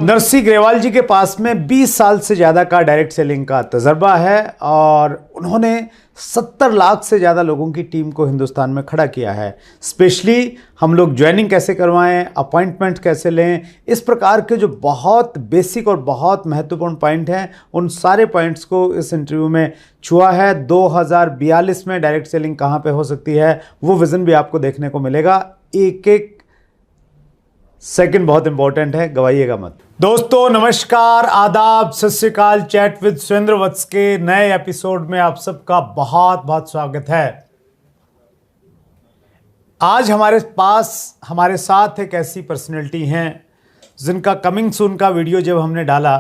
नरसी ग्रेवाल जी के पास में 20 साल से ज़्यादा का डायरेक्ट सेलिंग का तजर्बा है और उन्होंने 70 लाख से ज़्यादा लोगों की टीम को हिंदुस्तान में खड़ा किया है। स्पेशली हम लोग ज्वाइनिंग कैसे करवाएं, अपॉइंटमेंट कैसे लें, इस प्रकार के जो बहुत बेसिक और बहुत महत्वपूर्ण पॉइंट हैं, उन सारे पॉइंट्स को इस इंटरव्यू में छुआ है। 2042 में डायरेक्ट सेलिंग कहाँ पे हो सकती है, वो विज़न भी आपको देखने को मिलेगा। एक एक सेकंड बहुत इंपॉर्टेंट है, गवाइएगा मत। दोस्तों नमस्कार, आदाब, सत श्री अकाल। चैट विद सुरेंद्र वत्स के नए एपिसोड में आप सबका बहुत बहुत स्वागत है। आज हमारे पास हमारे साथ एक ऐसी पर्सनैलिटी हैं जिनका कमिंग सून का वीडियो जब हमने डाला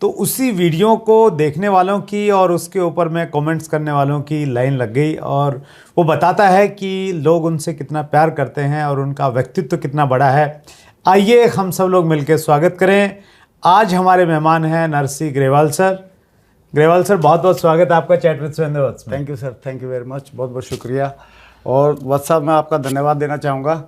तो उसी वीडियो को देखने वालों की और उसके ऊपर में कमेंट्स करने वालों की लाइन लग गई और वो बताता है कि लोग उनसे कितना प्यार करते हैं और उनका व्यक्तित्व कितना बड़ा है। आइए हम सब लोग मिलकर स्वागत करें। आज हमारे मेहमान हैं नरसी ग्रेवाल सर। ग्रेवाल सर, बहुत बहुत स्वागत है आपका चैट विद सुरेंद्र वत्स में। Thank you sir, thank you very much, बहुत बहुत शुक्रिया। और वत्स साहब, मैं आपका धन्यवाद देना चाहूँगा।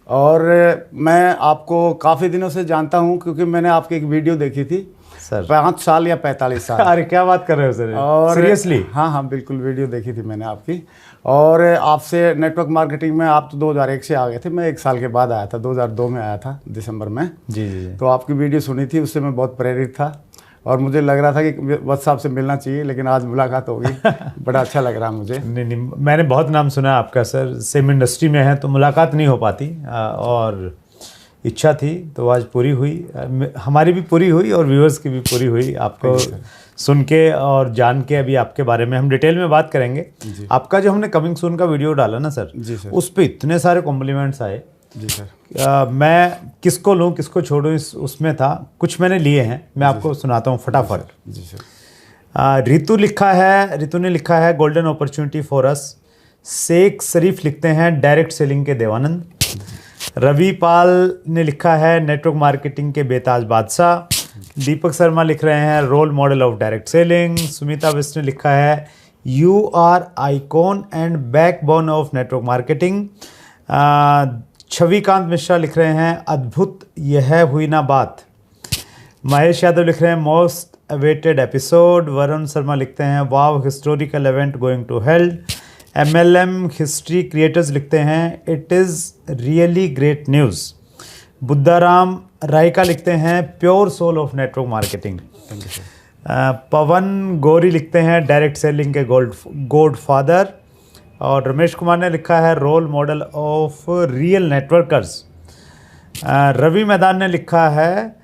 और मैं आपको काफ़ी दिनों से जानता हूँ क्योंकि मैंने आपकी एक वीडियो देखी थी सर। 5 साल या 45 साल। अरे क्या बात कर रहे हो सर, और सीरियसली? हाँ, बिल्कुल वीडियो देखी थी मैंने आपकी। और आपसे नेटवर्क मार्केटिंग में आप तो 2001 से आ गए थे, मैं 1 साल के बाद आया था, 2002 में आया था दिसंबर में। जी जी। तो आपकी वीडियो सुनी थी, उससे मैं बहुत प्रेरित था और मुझे लग रहा था कि वत्स साहब से मिलना चाहिए, लेकिन आज मुलाकात होगी। बड़ा अच्छा लग रहा मुझे। नहीं, मैंने बहुत नाम सुना है आपका सर, सेम इंडस्ट्री में है तो मुलाकात नहीं हो पाती और इच्छा थी तो आज पूरी हुई, हमारी भी पूरी हुई और व्यूअर्स की भी पूरी हुई। आपको सुन के और जान के अभी आपके बारे में हम डिटेल में बात करेंगे। आपका जो हमने कमिंग सून का वीडियो डाला ना सर, जी सर, उस पर इतने सारे कॉम्प्लीमेंट्स आए। जी सर। मैं किसको लूँ किसको छोड़ूँ उसमें था, कुछ मैंने लिए हैं, मैं आपको सुनाता हूँ फटाफट। जी सर। रितु ने लिखा है golden opportunity for us. Sheikh Sharif लिखते हैं डायरेक्ट सेलिंग के देवानंद। रवि पाल ने लिखा है नेटवर्क मार्केटिंग के बेताज बादशाह। दीपक शर्मा लिख रहे हैं role model of direct selling. Sumita Bisht ने लिखा है you are icon and backbone of network marketing. Chhavikant Mishra लिख रहे हैं अद्भुत यह हुई ना बात। महेश यादव लिख रहे हैं most awaited episode. Varun Sharma लिखते हैं wow historical event going to held. MLM history creators लिखते हैं it is really great news. Budharam Raika लिखते हैं pure soul of network marketing. Pawan Gauri लिखते हैं डायरेक्ट सेलिंग के गॉड फादर। और रमेश कुमार ने लिखा है role model of real networkers. Ravi Maidan ने लिखा है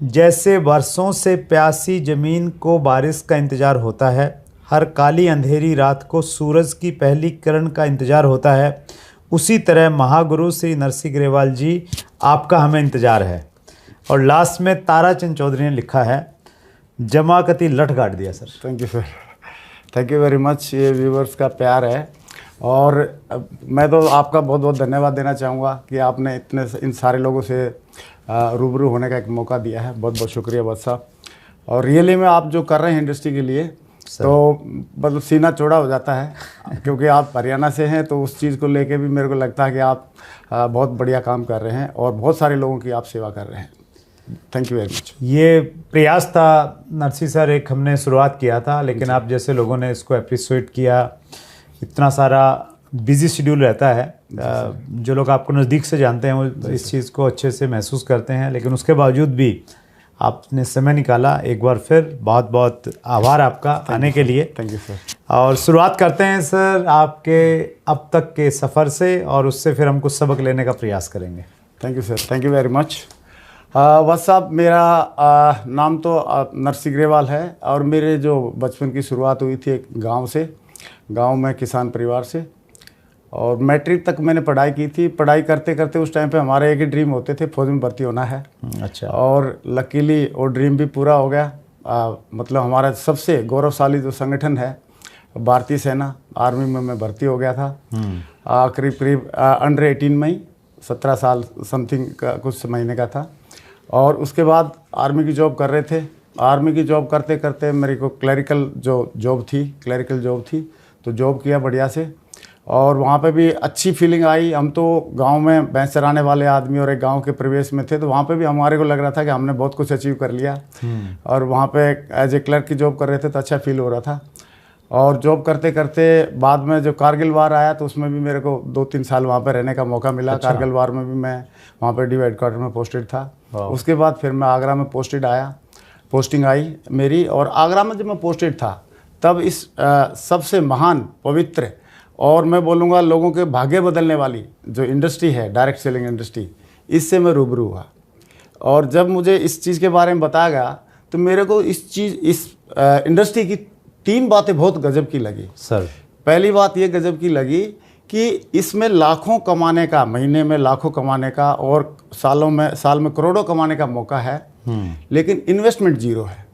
जैसे बरसों से प्यासी ज़मीन को बारिश का इंतज़ार होता है, हर काली अंधेरी रात को सूरज की पहली किरण का इंतज़ार होता है, उसी तरह महागुरु श्री नरसी ग्रेवाल जी आपका हमें इंतज़ार है। और लास्ट में ताराचंद चौधरी ने लिखा है जमाकती लठ गाड़ दिया sir. Thank you sir, thank you very much. ये व्यूवर्स का प्यार है और मैं तो आपका बहुत बहुत धन्यवाद देना चाहूँगा कि आपने इन सारे लोगों से रूबरू होने का एक मौका दिया है। बहुत बहुत शुक्रिया वत्स साहब। और रियली में आप जो कर रहे हैं इंडस्ट्री के लिए तो मतलब सीना चौड़ा हो जाता है क्योंकि आप हरियाणा से हैं, तो उस चीज़ को लेके भी मेरे को लगता है कि आप बहुत बढ़िया काम कर रहे हैं और बहुत सारे लोगों की आप सेवा कर रहे हैं। Thank you very much. ये प्रयास था नरसी सर, एक हमने शुरुआत किया था, लेकिन आप जैसे लोगों ने इसको अप्रिशिएट किया। इतना सारा बिजी शेड्यूल रहता है, जो लोग आपको नज़दीक से जानते हैं वो इस चीज़ को अच्छे से महसूस करते हैं, लेकिन उसके बावजूद भी आपने समय निकाला। एक बार फिर बहुत बहुत आभार आपका आने के लिए। Thank you sir. और शुरुआत करते हैं सर आपके अब तक के सफ़र से और उससे फिर हम कुछ सबक लेने का प्रयास करेंगे। Thank you sir, thank you very much. Vats साहब, मेरा नाम तो नरसी ग्रेवाल है और मेरे जो बचपन की शुरुआत हुई थी एक गांव से, गांव में किसान परिवार से, और मैट्रिक तक मैंने पढ़ाई की थी। पढ़ाई करते करते उस टाइम पे हमारे एक ही ड्रीम होते थे, फौज में भर्ती होना है। अच्छा। और लकीली वो ड्रीम भी पूरा हो गया। मतलब हमारा सबसे गौरवशाली जो संगठन है भारतीय सेना, आर्मी में मैं भर्ती हो गया था। करीब करीब अंडर 18 में ही, 17 साल समथिंग का कुछ महीने का था। और उसके बाद आर्मी की जॉब कर रहे थे। आर्मी की जॉब करते करते मेरे को क्लरिकल जॉब थी, तो जॉब किया बढ़िया से। और वहाँ पे भी अच्छी फीलिंग आई। हम तो गांव में भैंस चराने वाले आदमी और एक गांव के परिवेश में थे, तो वहाँ पे भी हमारे को लग रहा था कि हमने बहुत कुछ अचीव कर लिया। और वहाँ पे एज ए क्लर्क की जॉब कर रहे थे तो अच्छा फील हो रहा था। और जॉब करते करते बाद में जो कारगिल वार आया तो उसमें भी मेरे को 2-3 साल वहाँ पे रहने का मौका मिला। अच्छा। कारगिल वार में भी मैं वहाँ पे DO हेडक्वार्टर में पोस्टेड था। उसके बाद फिर मैं आगरा में पोस्टिंग आई मेरी। और आगरा में जब मैं पोस्टेड था तब इस सबसे महान, पवित्र और मैं बोलूँगा लोगों के भाग्य बदलने वाली जो इंडस्ट्री है, डायरेक्ट सेलिंग इंडस्ट्री, इससे मैं रूबरू हुआ। और जब मुझे इस चीज़ के बारे में बताया गया तो मेरे को इस इंडस्ट्री की 3 बातें बहुत गजब की लगी सर। पहली बात ये गजब की लगी कि इसमें लाखों कमाने का, महीने में लाखों कमाने का और साल में करोड़ों कमाने का मौका है, लेकिन इन्वेस्टमेंट जीरो है।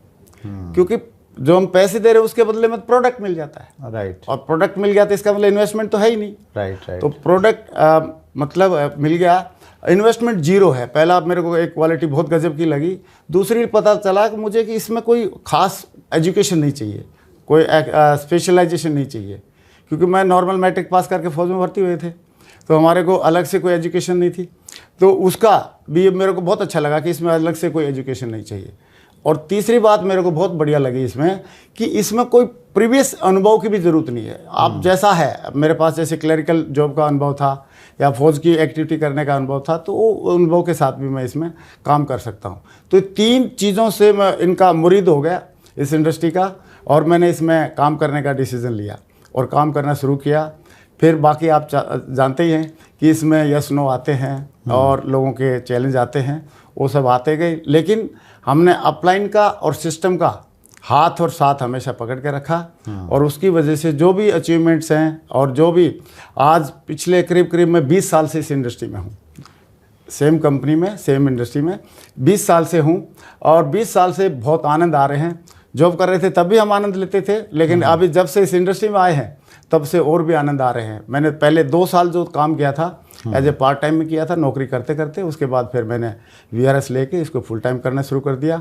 क्योंकि जो हम पैसे दे रहे हैं उसके बदले में प्रोडक्ट मिल जाता है। राइट। और प्रोडक्ट मिल गया तो इसका मतलब इन्वेस्टमेंट तो है ही नहीं। राइट। तो प्रोडक्ट मतलब मिल गया, इन्वेस्टमेंट जीरो है। पहला मेरे को एक क्वालिटी बहुत गजब की लगी। दूसरी पता चला कि मुझे कि इसमें कोई खास एजुकेशन नहीं चाहिए, कोई स्पेशलाइजेशन नहीं चाहिए, क्योंकि मैं नॉर्मल मैट्रिक पास करके फौज में भर्ती हुए थे, तो हमारे को अलग से कोई एजुकेशन नहीं थी। तो उसका भी मेरे को बहुत अच्छा लगा कि इसमें अलग से कोई एजुकेशन नहीं चाहिए। और तीसरी बात मेरे को बहुत बढ़िया लगी इसमें कि इसमें कोई प्रीवियस अनुभव की भी ज़रूरत नहीं है। आप जैसा है, मेरे पास जैसे क्लरिकल जॉब का अनुभव था या फौज की एक्टिविटी करने का अनुभव था, तो वो अनुभव के साथ भी मैं इसमें काम कर सकता हूँ। तो 3 चीज़ों से मैं इनका मुरीद हो गया, इस इंडस्ट्री का, और मैंने इसमें काम करने का डिसीज़न लिया और काम करना शुरू किया। फिर बाकी आप जानते ही हैं कि इसमें यस नो आते हैं और लोगों के चैलेंज आते हैं, वो सब आते गए, लेकिन हमने अपलाइन का और सिस्टम का हाथ और साथ हमेशा पकड़ के रखा। और उसकी वजह से जो भी अचीवमेंट्स हैं और जो भी आज पिछले करीब मैं 20 साल से इस इंडस्ट्री में हूँ, सेम कंपनी में, सेम इंडस्ट्री में 20 साल से हूँ, और 20 साल से बहुत आनंद आ रहे हैं। जॉब कर रहे थे तब भी हम आनंद लेते थे, लेकिन अभी जब से इस इंडस्ट्री में आए हैं तब से और भी आनंद आ रहे हैं। मैंने पहले 2 साल जो काम किया था एज ए पार्ट टाइम में किया था, नौकरी करते करते, उसके बाद फिर मैंने VRS लेके इसको फुल टाइम करना शुरू कर दिया।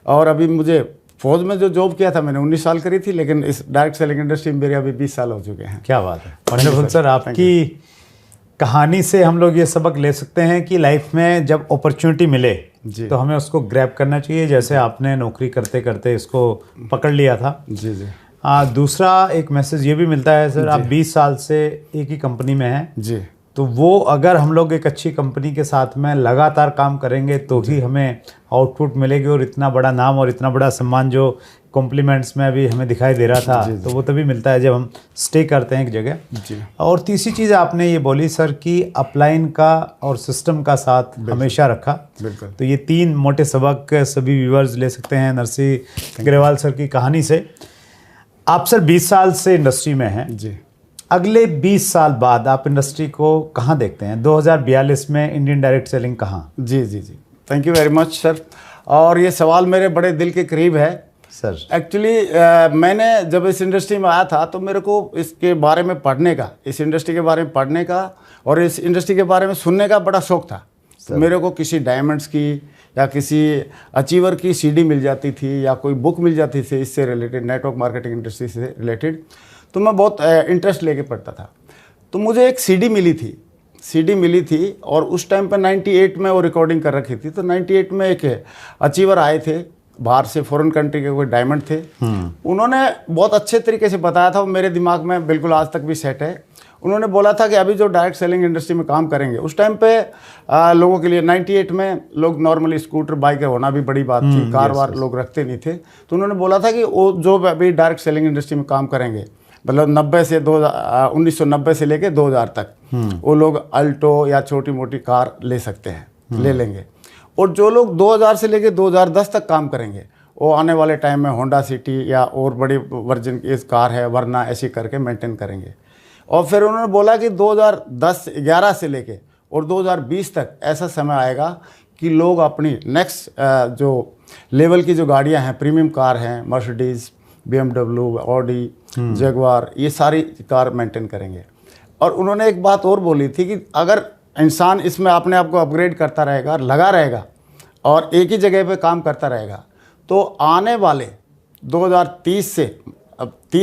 और अभी मुझे फौज में जो जॉब किया था मैंने 19 साल करी थी, लेकिन इस डायरेक्ट सेलिंग इंडस्ट्री में मेरे अभी 20 साल हो चुके हैं। क्या बात है, वंडरफुल सर। आपकी कहानी से हम लोग ये सबक ले सकते हैं कि लाइफ में जब अपॉर्चुनिटी मिले तो हमें उसको ग्रैब करना चाहिए, जैसे आपने नौकरी करते करते इसको पकड़ लिया था। जी। दूसरा एक मैसेज ये भी मिलता है सर, आप 20 साल से एक ही कंपनी में हैं जी, तो वो अगर हम लोग एक अच्छी कंपनी के साथ में लगातार काम करेंगे तो ही हमें आउटपुट मिलेगी, और इतना बड़ा नाम और इतना बड़ा सम्मान जो कॉम्प्लीमेंट्स में अभी हमें दिखाई दे रहा था, तो वो तभी मिलता है जब हम स्टे करते हैं एक जगह। और तीसरी चीज़ आपने ये बोली सर कि अपलाइन का और सिस्टम का साथ हमेशा रखा। तो ये 3 मोटे सबक सभी व्यूअर्स ले सकते हैं नरसिंह ग्रेवाल सर की कहानी से। आप सर 20 साल से इंडस्ट्री में हैं जी। अगले 20 साल बाद आप इंडस्ट्री को कहाँ देखते हैं? 2042 में इंडियन डायरेक्ट सेलिंग कहाँ? जी। Thank you very much sir. और ये सवाल मेरे बड़े दिल के करीब है सर। एक्चुअली मैंने जब इस इंडस्ट्री में आया था तो मेरे को इसके बारे में पढ़ने का, इस इंडस्ट्री के बारे में पढ़ने का और इस इंडस्ट्री के बारे में सुनने का बड़ा शौक था। मेरे को किसी डायमंड्स की या किसी अचीवर की CD मिल जाती थी या कोई बुक मिल जाती थी इससे रिलेटेड, नेटवर्क मार्केटिंग इंडस्ट्री से रिलेटेड, तो मैं बहुत इंटरेस्ट लेके पढ़ता था। तो मुझे एक CD मिली थी और उस टाइम पर 98 में वो रिकॉर्डिंग कर रखी थी। तो 98 में एक अचीवर आए थे बाहर से, फॉरेन कंट्री के कोई डायमंड थे। उन्होंने बहुत अच्छे तरीके से बताया था, वो मेरे दिमाग में बिल्कुल आज तक भी सेट है। उन्होंने बोला था कि अभी जो डायरेक्ट सेलिंग इंडस्ट्री में काम करेंगे, उस टाइम पे लोगों के लिए 98 में लोग नॉर्मली स्कूटर बाइक होना भी बड़ी बात थी, कार वार लोग रखते नहीं थे। तो उन्होंने बोला था कि वो जो अभी डायरेक्ट सेलिंग इंडस्ट्री में काम करेंगे, मतलब 1990 से लेके 2000 तक वो लोग अल्टो या छोटी मोटी कार ले सकते हैं, ले लेंगे। और जो लोग 2000 से लेके 2010 तक काम करेंगे, वो आने वाले टाइम में होंडा सिटी या और बड़ी वर्जन की कार है, वरना ऐसी करके मेंटेन करेंगे। और फिर उन्होंने बोला कि 2010-11 से लेके और 2020 तक ऐसा समय आएगा कि लोग अपनी नेक्स्ट जो लेवल की जो गाड़ियां हैं, प्रीमियम कार हैं, मर्सिडीज़, BMW, ऑडी, जगुआर, ये सारी कार मेंटेन करेंगे। और उन्होंने एक बात और बोली थी कि अगर इंसान इसमें अपने आप को अपग्रेड करता रहेगा, लगा रहेगा और एक ही जगह पे काम करता रहेगा, तो आने वाले 2030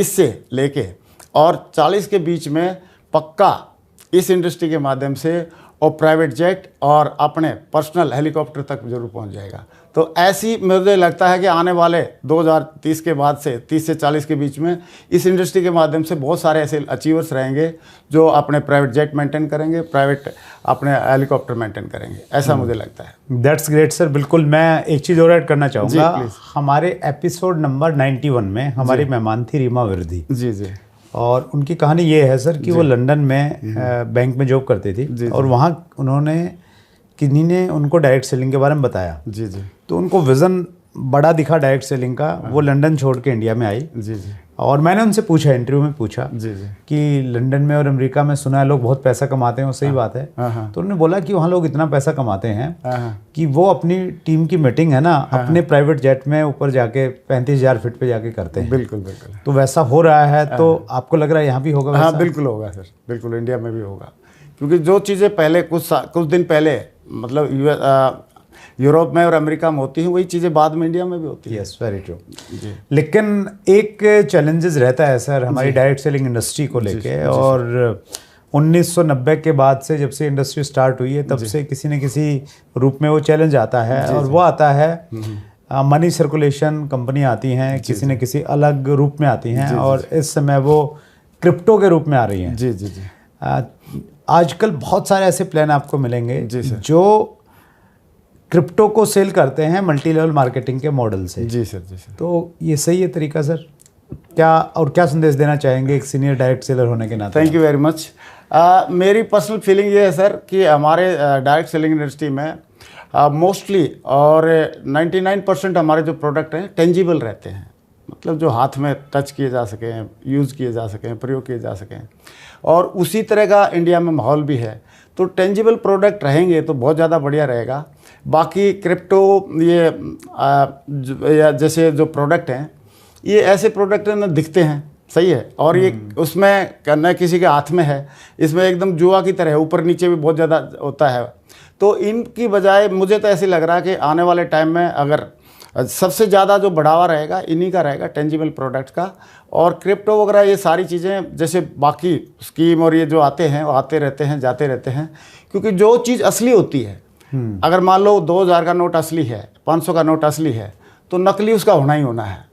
से लेके और 40 के बीच में पक्का इस इंडस्ट्री के माध्यम से और प्राइवेट जेट और अपने पर्सनल हेलीकॉप्टर तक जरूर पहुंच जाएगा। तो ऐसी मुझे लगता है कि आने वाले 2030 के बाद से 30 से 40 के बीच में इस इंडस्ट्री के माध्यम से बहुत सारे ऐसे अचीवर्स रहेंगे जो अपने प्राइवेट जेट मेंटेन करेंगे, प्राइवेट अपने हेलीकॉप्टर मेंटेन करेंगे, ऐसा मुझे लगता है। That's great sir. बिल्कुल, मैं एक चीज़ और ऐड करना चाहूँगा। please। हमारे एपिसोड नंबर 91 में हमारी मेहमान थी रीमा विरदी जी जी। और उनकी कहानी ये है सर कि वो लंदन में बैंक में जॉब करती थी और वहाँ उन्होंने किन्हीं ने उनको डायरेक्ट सेलिंग के बारे में बताया। जी जी। तो उनको विज़न बड़ा दिखा डायरेक्ट सेलिंग का। वो लंदन छोड़ के इंडिया में आई। जी जी। और मैंने उनसे पूछा, इंटरव्यू में पूछा जी जी। कि लंदन में और अमेरिका में सुना है लोग बहुत पैसा कमाते हैं, वो सही बात है। तो उन्होंने बोला कि वहाँ लोग इतना पैसा कमाते हैं कि वो अपनी टीम की मीटिंग है ना अपने प्राइवेट जेट में ऊपर जाके 35,000 फीट पे जाके करते हैं। बिल्कुल बिल्कुल। तो वैसा हो रहा है, तो आपको लग रहा है यहाँ भी होगा? हाँ बिल्कुल होगा सर, बिल्कुल इंडिया में भी होगा, क्योंकि जो चीज़ें पहले कुछ दिन पहले मतलब यूरोप में और अमेरिका में होती हैं वही चीज़ें बाद में इंडिया में भी होती है। Yes, very true. लेकिन एक चैलेंजेस रहता है सर हमारी डायरेक्ट सेलिंग इंडस्ट्री को लेके, और 1990 के बाद से जब से इंडस्ट्री स्टार्ट हुई है तब से किसी न किसी रूप में वो चैलेंज आता है। और वो आता है मनी सर्कुलेशन, कंपनी आती हैं किसी न किसी अलग रूप में आती हैं, और इस समय वो क्रिप्टो के रूप में आ रही हैं। जी जी जी। आजकल बहुत सारे ऐसे प्लान आपको मिलेंगे जो क्रिप्टो को सेल करते हैं मल्टी लेवल मार्केटिंग के मॉडल से। जी सर, जी सर। तो ये सही है तरीका सर? क्या संदेश देना चाहेंगे एक सीनियर डायरेक्ट सेलर होने के नाते? Thank you very much. मेरी पर्सनल फीलिंग ये है सर कि हमारे डायरेक्ट सेलिंग इंडस्ट्री में मोस्टली और 99% हमारे जो प्रोडक्ट हैं टेंजिबल रहते हैं, मतलब जो हाथ में टच किए जा सकें, यूज़ किए जा सकें, प्रयोग किए जा सकें, और उसी तरह का इंडिया में माहौल भी है। तो टेंजिबल प्रोडक्ट रहेंगे तो बहुत ज़्यादा बढ़िया रहेगा। बाकी क्रिप्टो ये जैसे जो प्रोडक्ट हैं ये ऐसे प्रोडक्ट ना दिखते हैं, सही है, और ये उसमें न किसी के हाथ में है, इसमें एकदम जुआ की तरह है, ऊपर नीचे भी बहुत ज़्यादा होता है। तो इनकी बजाय मुझे तो ऐसे लग रहा है कि आने वाले टाइम में अगर सबसे ज़्यादा जो बढ़ावा रहेगा इन्हीं का रहेगा, टेंजिबल प्रोडक्ट का। और क्रिप्टो वगैरह ये सारी चीज़ें जैसे बाकी स्कीम और ये जो आते हैं वो आते रहते हैं, जाते रहते हैं, क्योंकि जो चीज़ असली होती है, अगर मान लो 2000 का नोट असली है, 500 का नोट असली है, तो नकली उसका होना ही होना है,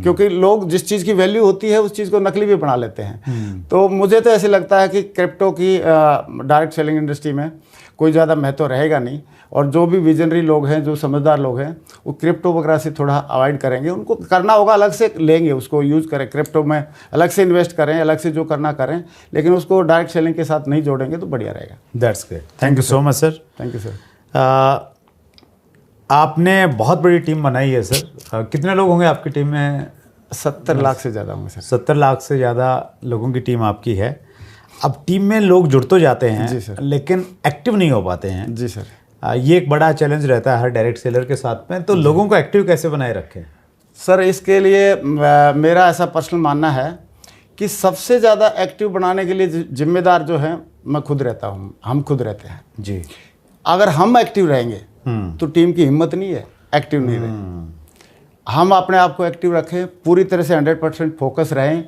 क्योंकि लोग जिस चीज़ की वैल्यू होती है उस चीज़ को नकली भी बना लेते हैं। तो मुझे तो ऐसे लगता है कि क्रिप्टो की डायरेक्ट सेलिंग इंडस्ट्री में कोई ज़्यादा महत्व रहेगा नहीं, और जो भी विजनरी लोग हैं, जो समझदार लोग हैं, वो क्रिप्टो वगैरह से थोड़ा अवॉइड करेंगे। उनको करना होगा अलग से लेंगे, उसको यूज़ करें, क्रिप्टो में अलग से इन्वेस्ट करें, अलग से जो करना करें, लेकिन उसको डायरेक्ट सेलिंग के साथ नहीं जोड़ेंगे तो बढ़िया रहेगा। That's great, thank you so much sir. Thank you sir. आपने बहुत बड़ी टीम बनाई है सर। कितने लोग होंगे आपकी टीम में? 70 लाख से ज़्यादा होंगे सर। 70 लाख से ज़्यादा लोगों की टीम आपकी है। अब टीम में लोग जुड़ तो जाते हैं जी सर, लेकिन एक्टिव नहीं हो पाते हैं। जी सर। ये एक बड़ा चैलेंज रहता है हर डायरेक्ट सेलर के साथ में। तो लोगों को एक्टिव कैसे बनाए रखें? सर इसके लिए मेरा ऐसा पर्सनल मानना है कि सबसे ज़्यादा एक्टिव बनाने के लिए जिम्मेदार जो है मैं खुद रहता हूँ, हम खुद रहते हैं जी। अगर हम एक्टिव रहेंगे तो टीम की हिम्मत नहीं है एक्टिव नहीं रहे। हम अपने आप को एक्टिव रखें, पूरी तरह से 100% फोकस रहें,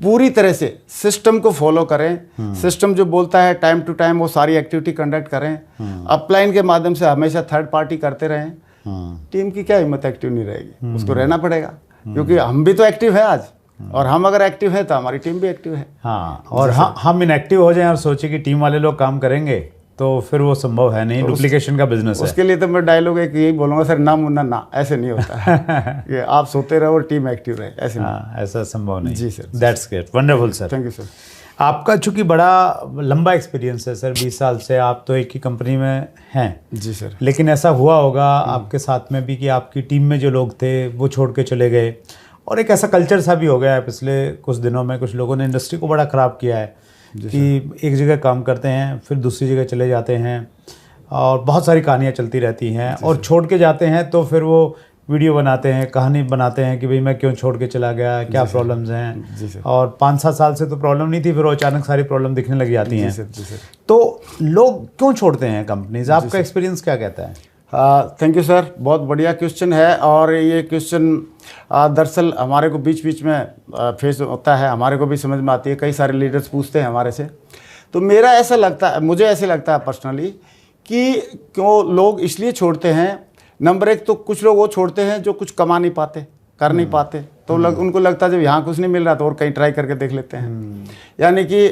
पूरी तरह से सिस्टम को फॉलो करें, सिस्टम जो बोलता है टाइम टू टाइम वो सारी एक्टिविटी कंडक्ट करें, अपलाइन के माध्यम से हमेशा थर्ड पार्टी करते रहें। टीम की क्या हिम्मत एक्टिव नहीं रहेगी, उसको रहना पड़ेगा, क्योंकि हम भी तो एक्टिव है आज, और हम अगर एक्टिव है तो हमारी टीम भी एक्टिव है। हाँ, और हम इनएक्टिव हो जाएं और सोचे कि टीम वाले लोग काम करेंगे तो फिर वो संभव है नहीं, डुप्लीकेशन का बिजनेस है। उसके लिए तो मैं डायलॉग एक यही बोलूँगा सर, ना मुन्ना ना, ऐसे नहीं होता है कि आप सोते रहो और टीम एक्टिव रहे, ऐसे नहीं। ऐसा संभव नहीं। जी sir. That's great, wonderful sir. Thank you sir. आपका चूंकि बड़ा लंबा एक्सपीरियंस है सर, 20 साल से आप तो एक ही कंपनी में हैं। जी सर। लेकिन ऐसा हुआ होगा आपके साथ में भी कि आपकी टीम में जो लोग थे वो छोड़ के चले गए, और एक ऐसा कल्चर सा भी हो गया है पिछले कुछ दिनों में, कुछ लोगों ने इंडस्ट्री को बड़ा ख़राब किया है कि एक जगह काम करते हैं फिर दूसरी जगह चले जाते हैं, और बहुत सारी कहानियाँ चलती रहती हैं, और छोड़ के जाते हैं तो फिर वो वीडियो बनाते हैं, कहानी बनाते हैं कि भाई मैं क्यों छोड़ के चला गया, क्या प्रॉब्लम्स हैं, और 5-7 साल से तो प्रॉब्लम नहीं थी, फिर वो अचानक सारी प्रॉब्लम दिखने लग जाती हैं। तो लोग क्यों छोड़ते हैं कंपनीज? आपका एक्सपीरियंस क्या कहता है? थैंक यू सर, बहुत बढ़िया क्वेश्चन है, और ये क्वेश्चन दरअसल हमारे को बीच बीच में फेस होता है, हमारे को भी समझ में आती है, कई सारे लीडर्स पूछते हैं हमारे से तो मेरा ऐसा लगता है, मुझे ऐसे लगता है पर्सनली कि क्यों लोग इसलिए छोड़ते हैं। नंबर एक तो कुछ लोग वो छोड़ते हैं जो कुछ कमा नहीं पाते, कर नहीं पाते, तो उनको लगता है जब यहाँ कुछ नहीं मिल रहा तो और कहीं ट्राई करके देख लेते हैं। यानी कि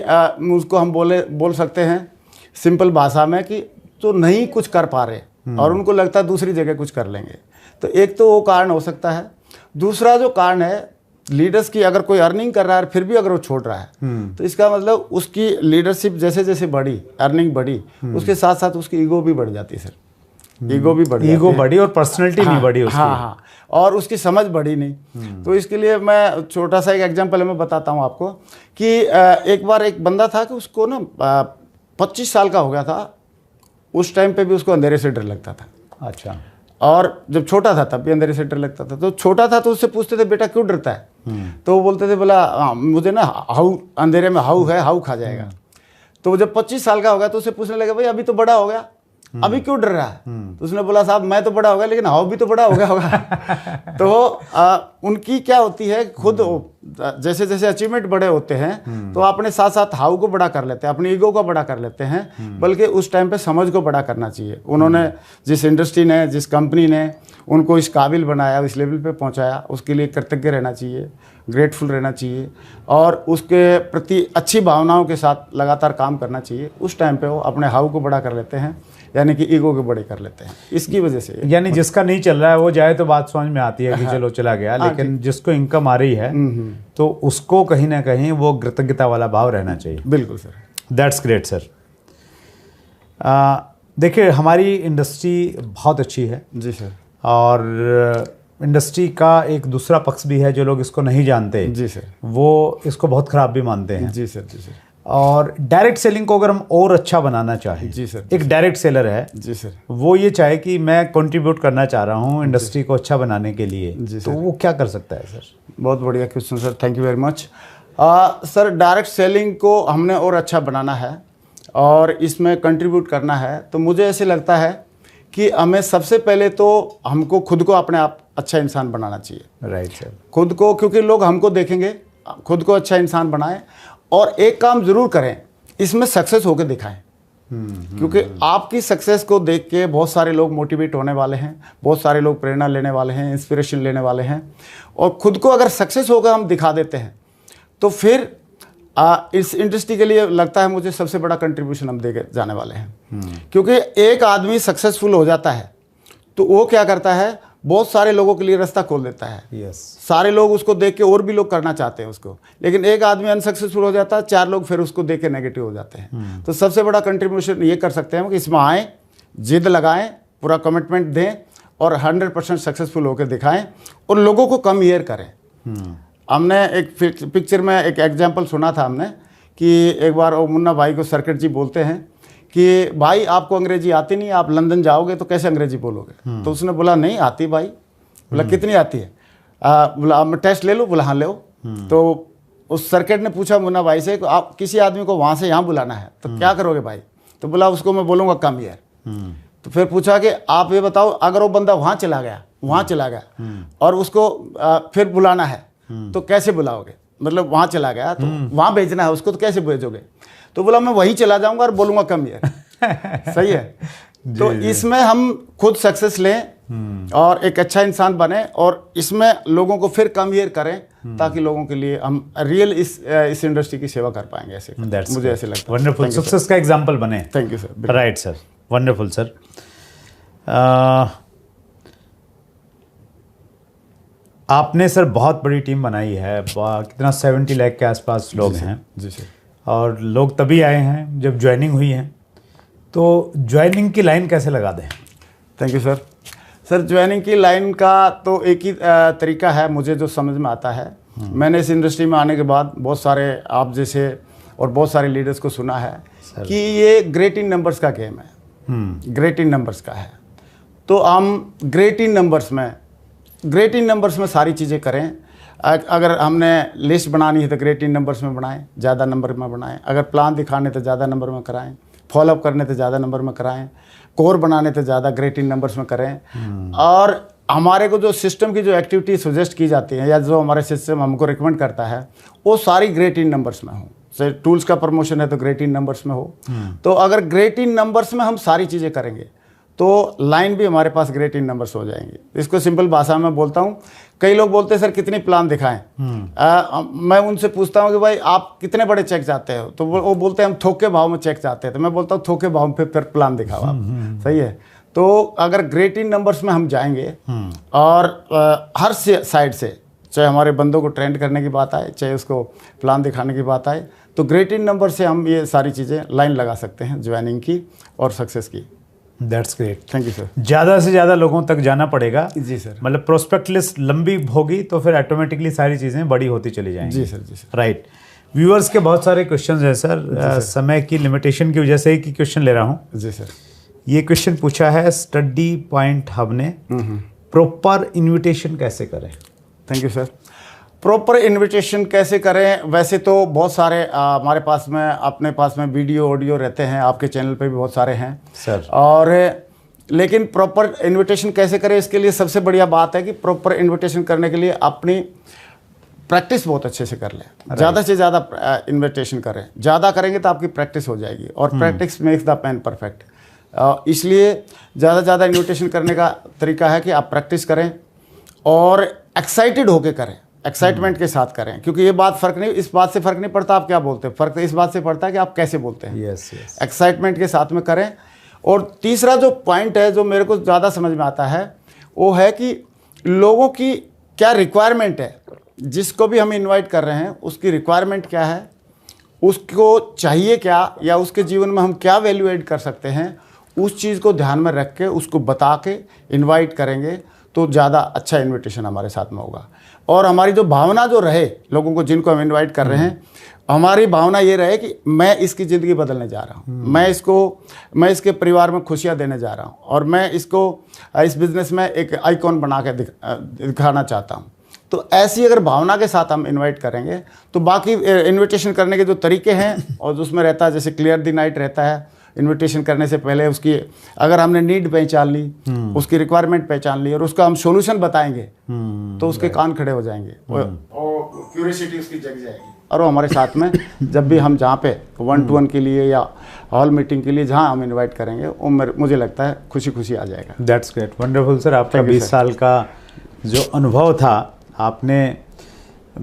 उसको हम बोल सकते हैं सिंपल भाषा में कि तो नहीं कुछ कर पा रहे और उनको लगता है दूसरी जगह कुछ कर लेंगे। तो एक तो वो कारण हो सकता है। दूसरा जो कारण है लीडर्स की, अगर कोई अर्निंग कर रहा है फिर भी अगर वो छोड़ रहा है तो इसका मतलब उसकी लीडरशिप जैसे जैसे बढ़ी, अर्निंग बढ़ी, उसके साथ साथ उसकी ईगो भी बढ़ जाती है सर। ईगो भी बढ़ी और पर्सनैलिटी नहीं बढ़ी उसकी। हाँ, और उसकी समझ बढ़ी नहीं। तो इसके लिए मैं छोटा सा एक एग्जांपल मैं बताता हूँ आपको कि एक बार एक बंदा था कि उसको ना 25 साल का हो गया था। उस टाइम पे भी उसको अंधेरे से डर लगता था। अच्छा। और जब छोटा था तब भी अंधेरे से डर लगता था। तो छोटा था तो उससे पूछते थे बेटा क्यों डरता है, तो वो बोलते थे बोला मुझे ना हाउ, अंधेरे में हाउ है, हाउ खा जाएगा। तो जब 25 साल का हो गया तो उससे पूछने लगा भाई अभी तो बड़ा हो गया, अभी क्यों डर रहा है? तो उसने बोला साहब मैं तो बड़ा हो गया लेकिन हाउ भी तो बड़ा हो गया होगा। तो उनकी क्या होती है, खुद जैसे जैसे अचीवमेंट बड़े होते हैं तो अपने साथ साथ हाउ को बड़ा कर लेते हैं, अपनी ईगो को बड़ा कर लेते हैं। बल्कि उस टाइम पे समझ को बड़ा करना चाहिए। उन्होंने जिस इंडस्ट्री ने, जिस कंपनी ने उनको इस काबिल बनाया, इस लेवल पे पहुंचाया, उसके लिए कृतज्ञ रहना चाहिए, ग्रेटफुल रहना चाहिए और उसके प्रति अच्छी भावनाओं के साथ लगातार काम करना चाहिए। उस टाइम पे वो अपने हाउ को बड़ा कर लेते हैं, यानी कि ईगो को बड़े कर लेते हैं। इसकी वजह से यानी जिसका नहीं चल रहा है वो जाए तो बात समझ में आती है कि चलो चला गया, लेकिन जिसको इनकम आ रही है तो उसको कहीं ना कहीं वो कृतज्ञता वाला भाव रहना चाहिए। बिल्कुल सर, दैट्स ग्रेट सर। देखिए हमारी इंडस्ट्री बहुत अच्छी है जी सर, और इंडस्ट्री का एक दूसरा पक्ष भी है जो लोग इसको नहीं जानते जी सर, वो इसको बहुत ख़राब भी मानते हैं। जी सर, जी सर। और डायरेक्ट सेलिंग को अगर हम और अच्छा बनाना चाहें, जी सर, एक डायरेक्ट सेलर है जी सर, वो ये चाहे कि मैं कंट्रीब्यूट करना चाह रहा हूँ इंडस्ट्री को अच्छा बनाने के लिए, तो वो क्या कर सकता है सर? बहुत बढ़िया question sir, thank you very much. Sir direct selling को हमने और अच्छा बनाना है और इसमें कंट्रीब्यूट करना है, तो मुझे ऐसे लगता है कि हमें सबसे पहले तो हमको खुद को अपने आप अच्छा इंसान बनाना चाहिए। Right sir. खुद को, क्योंकि लोग हमको देखेंगे, खुद को अच्छा इंसान बनाएं और एक काम जरूर करें, इसमें सक्सेस होकर दिखाएं। क्योंकि आपकी सक्सेस को देख के बहुत सारे लोग मोटिवेट होने वाले हैं, बहुत सारे लोग प्रेरणा लेने वाले हैं, इंस्पिरेशन लेने वाले हैं। और खुद को अगर सक्सेस होकर हम दिखा देते हैं तो फिर इस इंडस्ट्री के लिए लगता है मुझे सबसे बड़ा कंट्रीब्यूशन हम दे जाने वाले हैं। क्योंकि एक आदमी सक्सेसफुल हो जाता है तो वो क्या करता है, बहुत सारे लोगों के लिए रास्ता खोल देता है। यस। सारे लोग उसको देख के और भी लोग करना चाहते हैं उसको, लेकिन एक आदमी अनसक्सेसफुल हो जाता है, 4 लोग फिर उसको देख के नेगेटिव हो जाते हैं। तो सबसे बड़ा कंट्रीब्यूशन ये कर सकते हैं कि इसमें आएँ, जिद लगाएं, पूरा कमिटमेंट दें और 100% सक्सेसफुल होकर दिखाएं और लोगों को कम ईयर करें। हमने एक पिक्चर में एक एग्जाम्पल सुना था हमने कि एक बार वो मुन्ना भाई को सर्किट जी बोलते हैं कि भाई आपको अंग्रेजी आती नहीं, आप लंदन जाओगे तो कैसे अंग्रेजी बोलोगे? तो उसने बोला नहीं आती भाई। बोला कितनी आती है? बोला आप टेस्ट ले लो। बोला हाँ ले। तो उस सर्किट ने पूछा मुन्ना भाई से आप किसी आदमी को वहाँ से यहाँ बुलाना है तो क्या करोगे भाई? तो बोला उसको मैं बोलूँगा कम ईयर। तो फिर पूछा कि आप ये बताओ अगर वो बंदा वहाँ चला गया और उसको फिर बुलाना है तो कैसे बुलाओगे? मतलब वहाँ चला गया तो वहाँ भेजना है उसको तो कैसे भेजोगे? तो बोला मैं वहीं चला जाऊंगा और बोलूँगा कम ईयर। सही है। तो इसमें हम खुद सक्सेस लें और एक अच्छा इंसान बने और इसमें लोगों को फिर कम ईयर करें ताकि लोगों के लिए हम रियल इस इंडस्ट्री की सेवा कर पाएंगे। ऐसे मुझे ऐसे लगता है। वंडरफुल, सक्सेस का एग्जांपल बने। Thank you sir. Right sir, wonderful sir. आपने सर बहुत बड़ी टीम बनाई है, कितना 70 लाख के आसपास लोग हैं। जी सर। और लोग तभी आए हैं जब ज्वाइनिंग हुई है, तो ज्वाइनिंग की लाइन कैसे लगा दें? Thank you sir. Sir joining की लाइन का तो एक ही तरीका है मुझे जो समझ में आता है। मैंने इस इंडस्ट्री में आने के बाद बहुत सारे आप जैसे और बहुत सारे लीडर्स को सुना है कि ये ग्रेट इन नंबर्स का गेम है। ग्रेट इन नंबर्स का है, तो हम ग्रेट इन नंबर्स में सारी चीज़ें करें। अगर हमने लिस्ट बनानी है तो ग्रेट इन नंबर्स में बनाएं, ज़्यादा नंबर में बनाएं। अगर प्लान दिखाने तो ज़्यादा नंबर में कराएं, फॉलोअप करने तो ज़्यादा नंबर में कराएं, कोर बनाने तो ज़्यादा ग्रेट इन नंबर्स में करें। और हमारे को जो सिस्टम की जो एक्टिविटी सजेस्ट की जाती है या जो हमारे सिस्टम हमको रिकमेंड करता है वो सारी ग्रेट इन नंबर्स में हो। चाहे टूल्स का प्रमोशन है तो ग्रेट इन नंबर्स में हो। तो अगर ग्रेट इन नंबर्स में हम सारी चीज़ें करेंगे तो लाइन भी हमारे पास ग्रेट इन नंबर्स हो जाएंगे। इसको सिंपल भाषा में बोलता हूँ, कई लोग बोलते हैं सर कितनी प्लान दिखाएं। मैं उनसे पूछता हूँ कि भाई आप कितने बड़े चेक चाहते हो, तो वो बोलते हैं हम थोक के भाव में चेक चाहते हैं। तो मैं बोलता हूँ थोक के भाव में फिर प्लान दिखाओ आप। सही है। तो अगर ग्रेट इन नंबर्स में हम जाएंगे और हर साइड से, चाहे हमारे बंदों को ट्रेंड करने की बात आए, चाहे उसको प्लान दिखाने की बात आए, तो ग्रेट इन नंबर से हम ये सारी चीज़ें लाइन लगा सकते हैं ज्वाइनिंग की और सक्सेस की। That's great. Thank you sir. ज़्यादा से ज़्यादा लोगों तक जाना पड़ेगा। जी सर। मतलब प्रोस्पेक्ट लिस्ट लंबी होगी तो फिर ऑटोमेटिकली सारी चीज़ें बड़ी होती चली जाएंगी। जी सर। जी सर। राइट। व्यूअर्स के बहुत सारे क्वेश्चंस हैं सर, समय की लिमिटेशन की वजह से एक ही क्वेश्चन ले रहा हूँ। जी सर। ये क्वेश्चन पूछा है स्टडी पॉइंट हब ने, प्रॉपर इन्विटेशन कैसे करें? Thank you sir. Proper invitation कैसे करें? वैसे तो बहुत सारे हमारे पास में, अपने पास में वीडियो ऑडियो रहते हैं, आपके चैनल पे भी बहुत सारे हैं सर। और लेकिन प्रॉपर इनविटेशन कैसे करें, इसके लिए सबसे बढ़िया बात है कि प्रॉपर इनविटेशन करने के लिए अपनी प्रैक्टिस बहुत अच्छे से कर लें। ज़्यादा से ज़्यादा इन्विटेशन करें। ज़्यादा करेंगे तो आपकी प्रैक्टिस हो जाएगी, और practice makes the man perfect. इसलिए ज़्यादा से ज़्यादा इन्विटेशन करने का तरीका है कि आप प्रैक्टिस करें और एक्साइटेड होकर करें, एक्साइटमेंट के साथ करें। क्योंकि ये बात फ़र्क नहीं, इस बात से फ़र्क नहीं पड़ता आप क्या बोलते हैं, फ़र्क इस बात से पड़ता है कि आप कैसे बोलते हैं। Yes yes. एक्साइटमेंट के साथ में करें। और तीसरा जो पॉइंट है जो मेरे को ज़्यादा समझ में आता है वो है कि लोगों की क्या रिक्वायरमेंट है। जिसको भी हम इनवाइट कर रहे हैं उसकी रिक्वायरमेंट क्या है, उसको चाहिए क्या, या उसके जीवन में हम क्या वैल्यू ऐड कर सकते हैं, उस चीज़ को ध्यान में रख के उसको बता के इनवाइट करेंगे तो ज़्यादा अच्छा इनविटेशन हमारे साथ में होगा। और हमारी जो भावना जो रहे लोगों को जिनको हम इनवाइट कर रहे हैं, हमारी भावना ये रहे कि मैं इसकी ज़िंदगी बदलने जा रहा हूँ, मैं इसके परिवार में खुशियाँ देने जा रहा हूँ, और मैं इसको इस बिज़नेस में एक आइकॉन बना के दिखाना चाहता हूँ। तो ऐसी अगर भावना के साथ हम इनवाइट करेंगे तो बाकी इनविटेशन करने के जो तरीके हैं और उसमें रहता है, जैसे क्लियर द नाइट रहता है, इनविटेशन करने से पहले उसकी अगर हमने नीड पहचान ली, उसकी रिक्वायरमेंट पहचान ली और उसका हम सॉल्यूशन बताएंगे तो उसके कान खड़े हो जाएंगे और क्यूरियोसिटी उसकी जग जाएगी। और वो हमारे साथ में जब भी हम जहाँ पे 1-to-1 के लिए या हॉल मीटिंग के लिए जहाँ हम इनवाइट करेंगे वो मुझे लगता है खुशी खुशी आ जाएगा। That's great, wonderful sir. आपका 20 साल का जो अनुभव था, आपने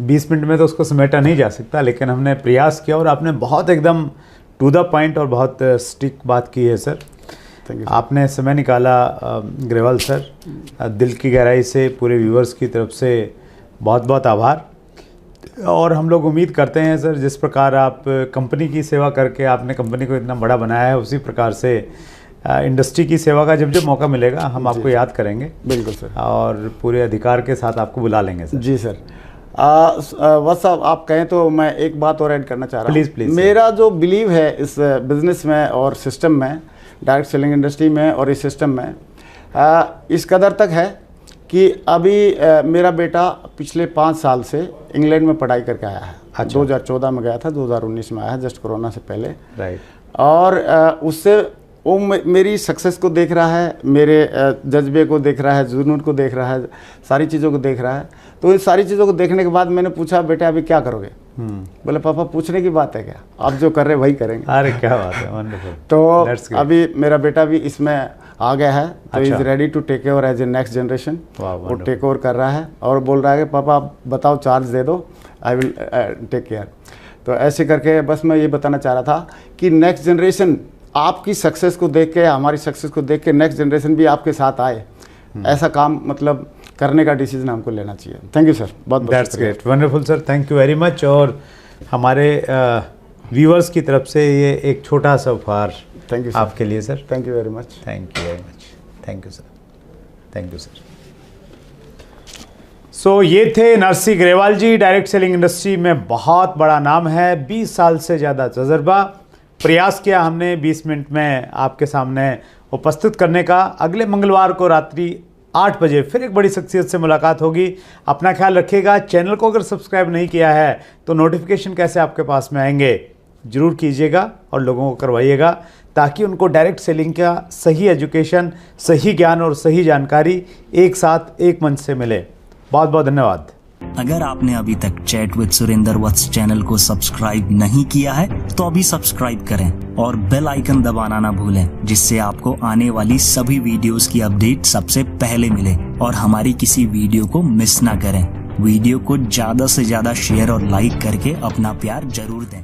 20 मिनट में तो उसको समेटा नहीं जा सकता, लेकिन हमने प्रयास किया और आपने बहुत एकदम टू द पॉइंट और बहुत स्टिक बात की है सर। आपने समय निकाला ग्रेवाल सर, दिल की गहराई से पूरे व्यूअर्स की तरफ से बहुत बहुत आभार। और हम लोग उम्मीद करते हैं सर, जिस प्रकार आप कंपनी की सेवा करके आपने कंपनी को इतना बड़ा बनाया है, उसी प्रकार से इंडस्ट्री की सेवा का जब जब मौका मिलेगा हम आपको याद करेंगे। बिल्कुल सर। और पूरे अधिकार के साथ आपको बुला लेंगे सर। जी सर। बस आप कहें तो मैं एक बात और ऐड करना चाह रहा हूँ। प्लीज़। मेरा जो बिलीव है इस बिज़नेस में और सिस्टम में, डायरेक्ट सेलिंग इंडस्ट्री में और इस सिस्टम में, इस कदर तक है कि अभी मेरा बेटा पिछले 5 साल से इंग्लैंड में पढ़ाई करके आया है। अच्छा। 2014 में गया था, 2019 में आया, जस्ट कोरोना से पहले। राइट। और उससे वो मेरी सक्सेस को देख रहा है, मेरे जज्बे को देख रहा है, जुनून को देख रहा है, सारी चीज़ों को देख रहा है। तो इन सारी चीज़ों को देखने के बाद मैंने पूछा, बेटा अभी क्या करोगे? बोले पापा पूछने की बात है क्या, आप जो कर रहे वही करेंगे। अरे क्या बात है, वंडरफुल। तो अभी मेरा बेटा भी इसमें आ गया है, तो is ready to take over as a next generation. वो टेक ओवर कर रहा है और बोल रहा है कि पापा आप बताओ, चार्ज दे दो, आई विल टेक केयर। तो ऐसे करके बस मैं ये बताना चाह रहा था कि नेक्स्ट जनरेशन आपकी सक्सेस को देख के, हमारी सक्सेस को देख के नेक्स्ट जनरेशन भी आपके साथ आए, ऐसा काम मतलब करने का डिसीजन हमको लेना चाहिए। थैंक यू सर, बहुत बहुत। That's great, wonderful sir, thank you very much. और हमारे व्यूअर्स की तरफ से ये एक छोटा सा उपहार थैंक यू आपके लिए sir. Thank you very much. Thank you very much. Thank you sir. Thank you sir. So ये थे Narsi Grewal ji, direct selling industry में बहुत बड़ा नाम है, 20 साल से ज़्यादा तजर्बा। प्रयास किया हमने 20 मिनट में आपके सामने उपस्थित करने का। अगले मंगलवार को रात्रि 8 बजे फिर एक बड़ी शख्सियत से मुलाकात होगी। अपना ख्याल रखिएगा। चैनल को अगर सब्सक्राइब नहीं किया है तो नोटिफिकेशन कैसे आपके पास में आएंगे, ज़रूर कीजिएगा और लोगों को करवाइएगा, ताकि उनको डायरेक्ट सेलिंग का सही एजुकेशन, सही ज्ञान और सही जानकारी एक साथ एक मंच से मिले। बहुत बहुत धन्यवाद। अगर आपने अभी तक chat with Surendra Vats channel को सब्सक्राइब नहीं किया है तो अभी सब्सक्राइब करें और बेल आइकन दबाना ना भूलें, जिससे आपको आने वाली सभी वीडियोस की अपडेट सबसे पहले मिले और हमारी किसी वीडियो को मिस ना करें। वीडियो को ज्यादा से ज्यादा शेयर और लाइक करके अपना प्यार जरूर दें।